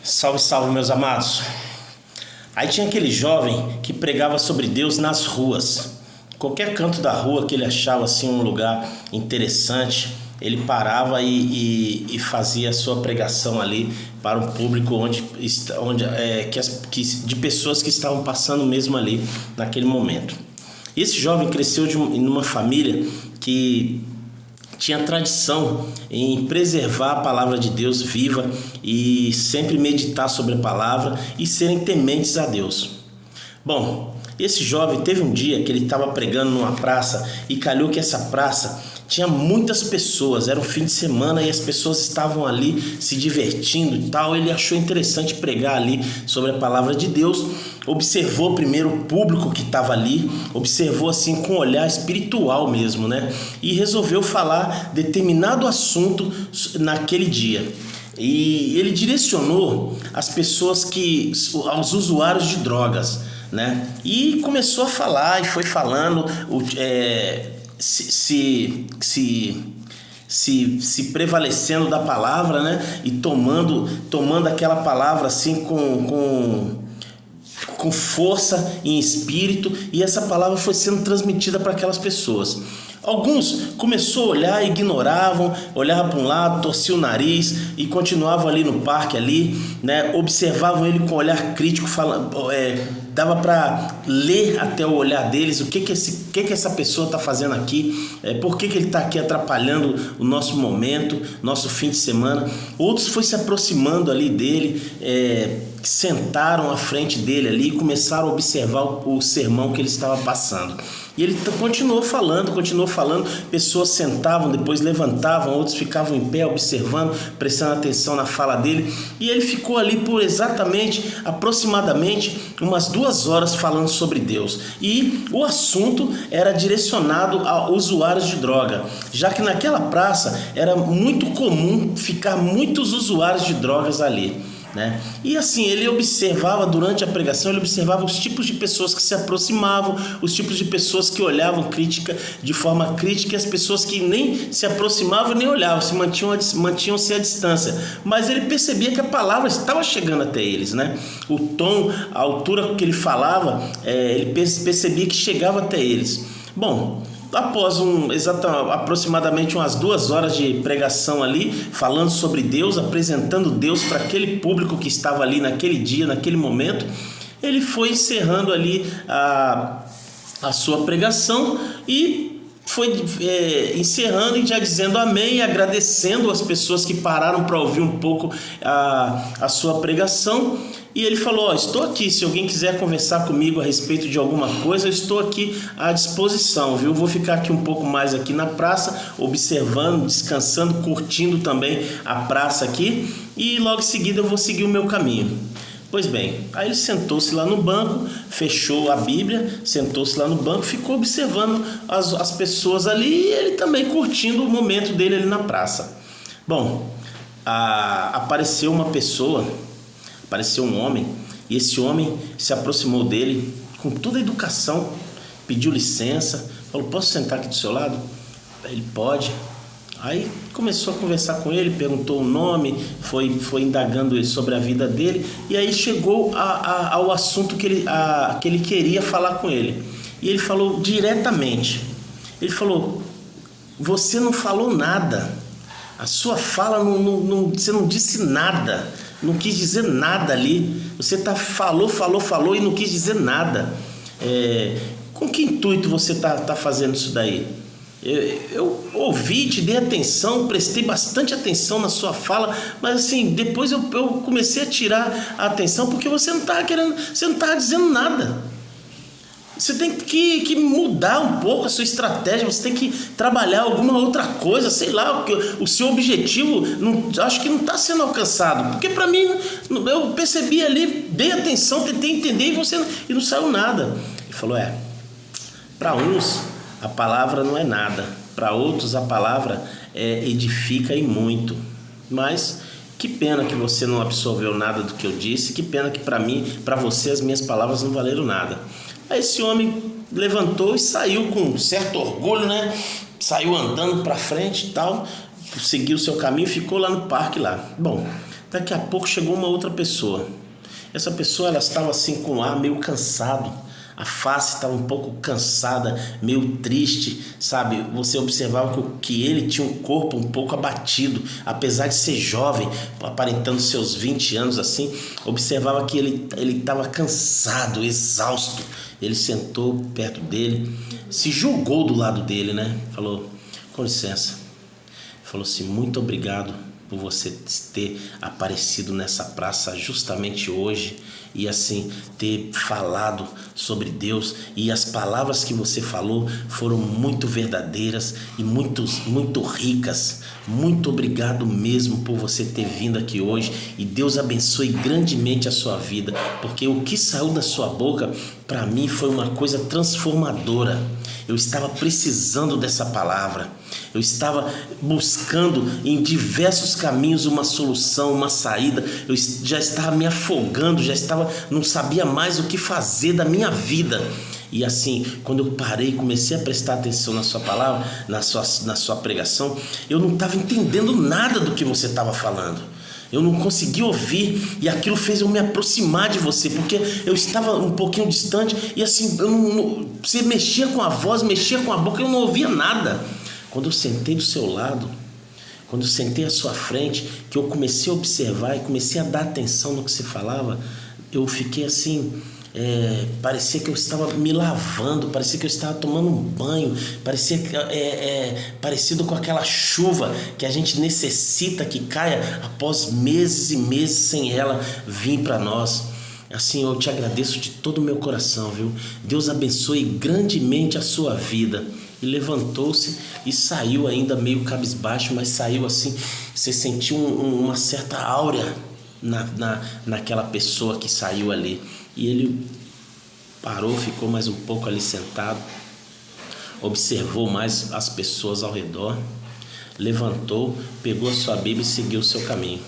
Salve, salve, meus amados. Aí tinha aquele jovem que pregava sobre Deus nas ruas. Qualquer canto da rua que ele achava assim um lugar interessante, ele parava e fazia a sua pregação ali para um público de pessoas que estavam passando mesmo ali naquele momento. E esse jovem cresceu numa família que tinha tradição em preservar a palavra de Deus viva e sempre meditar sobre a palavra e serem tementes a Deus. Bom, esse jovem teve um dia que ele estava pregando numa praça e calhou que essa praça tinha muitas pessoas, era um fim de semana e as pessoas estavam ali se divertindo e tal. Ele achou interessante pregar ali sobre a palavra de Deus, observou primeiro o público que estava ali, observou assim com um olhar espiritual mesmo, né? E resolveu falar determinado assunto naquele dia. E ele direcionou as pessoas aos usuários de drogas, né? E começou a falar e foi falando, se prevalecendo da palavra, né? E tomando aquela palavra assim com força e espírito, e essa palavra foi sendo transmitida para aquelas pessoas. Alguns começou a olhar, ignoravam, olhava para um lado, torcia o nariz e continuavam ali no parque ali, né? Observavam ele com olhar crítico, dava para ler até o olhar deles o que essa pessoa está fazendo aqui, por que ele está aqui atrapalhando o nosso momento, nosso fim de semana. Outros foi se aproximando ali dele, sentaram à frente dele ali e começaram a observar o sermão que ele estava passando. E ele continuou falando, pessoas sentavam, depois levantavam, outros ficavam em pé observando, prestando atenção na fala dele, e ele ficou ali por aproximadamente umas 2 horas falando sobre Deus. E o assunto era direcionado a usuários de droga, já que naquela praça era muito comum ficar muitos usuários de drogas ali, né? E assim, ele observava durante a pregação, ele observava os tipos de pessoas que se aproximavam, os tipos de pessoas que olhavam de forma crítica, e as pessoas que nem se aproximavam nem olhavam, mantinham-se à distância. Mas ele percebia que a palavra estava chegando até eles, né? O tom, a altura que ele falava, ele percebia que chegava até eles. Bom, após aproximadamente umas 2 horas de pregação ali, falando sobre Deus, apresentando Deus para aquele público que estava ali naquele dia, naquele momento, ele foi encerrando ali a sua pregação e foi encerrando e já dizendo amém, agradecendo as pessoas que pararam para ouvir um pouco a sua pregação. E ele falou: estou aqui, se alguém quiser conversar comigo a respeito de alguma coisa, eu estou aqui à disposição, viu? Vou ficar aqui um pouco mais aqui na praça, observando, descansando, curtindo também a praça aqui, e logo em seguida eu vou seguir o meu caminho. Pois bem, aí ele sentou-se lá no banco, fechou a Bíblia, sentou-se lá no banco, ficou observando as pessoas ali e ele também curtindo o momento dele ali na praça. Bom, apareceu um homem, e esse homem se aproximou dele com toda a educação, pediu licença, falou: posso sentar aqui do seu lado? Ele: pode. Aí começou a conversar com ele, perguntou o nome, foi indagando sobre a vida dele, e aí chegou ao assunto que ele queria falar com ele. E ele falou diretamente, ele falou: você não falou nada, a sua fala, você não disse nada, não quis dizer nada ali, você falou e não quis dizer nada. Com que intuito você está fazendo isso daí? Eu ouvi, te dei atenção, prestei bastante atenção na sua fala, mas assim, depois eu comecei a tirar a atenção porque você não estava dizendo nada. Você tem que mudar um pouco a sua estratégia, você tem que trabalhar alguma outra coisa, sei lá, o seu objetivo acho que não está sendo alcançado, porque para mim, eu percebi ali, dei atenção, tentei entender e não saiu nada. Ele falou: para uns a palavra não é nada, para outros a palavra edifica e muito, mas que pena que você não absorveu nada do que eu disse, que pena que para você as minhas palavras não valeram nada. Aí esse homem levantou e saiu com um certo orgulho, né? Saiu andando para frente e tal, seguiu o seu caminho, ficou lá no parque lá. Bom, Daqui a pouco chegou uma outra pessoa. Essa pessoa, ela estava assim com o ar meio cansado, a face estava um pouco cansada, meio triste, sabe? Você observava que ele tinha um corpo um pouco abatido, apesar de ser jovem, aparentando seus 20 anos assim, observava que ele estava cansado, exausto. Ele sentou perto dele, se jogou do lado dele, né? Falou, com licença. Falou assim, muito obrigado por você ter aparecido nessa praça justamente hoje e assim ter falado sobre Deus, e as palavras que você falou foram muito verdadeiras e muito ricas. Muito obrigado mesmo por você ter vindo aqui hoje, e Deus abençoe grandemente a sua vida, porque o que saiu da sua boca para mim foi uma coisa transformadora. Eu estava precisando dessa palavra. Eu estava buscando em diversos caminhos uma solução, uma saída. Eu já estava me afogando, não sabia mais o que fazer da minha vida. E assim, quando eu parei e comecei a prestar atenção na sua palavra, na sua pregação, eu não estava entendendo nada do que você estava falando. Eu não consegui ouvir, e aquilo fez eu me aproximar de você, porque eu estava um pouquinho distante e assim, você mexia com a voz, mexia com a boca, eu não ouvia nada. Quando eu sentei do seu lado, quando eu sentei à sua frente, que eu comecei a observar e comecei a dar atenção no que você falava, eu fiquei assim, parecia que eu estava me lavando, parecia que eu estava tomando um banho, parecia parecido com aquela chuva que a gente necessita que caia após meses e meses sem ela vir para nós. Assim, eu te agradeço de todo o meu coração, viu? Deus abençoe grandemente a sua vida. E levantou-se e saiu ainda meio cabisbaixo, mas saiu assim, você sentiu uma certa áurea naquela pessoa que saiu ali. E ele parou, ficou mais um pouco ali sentado, observou mais as pessoas ao redor, levantou, pegou a sua Bíblia e seguiu o seu caminho.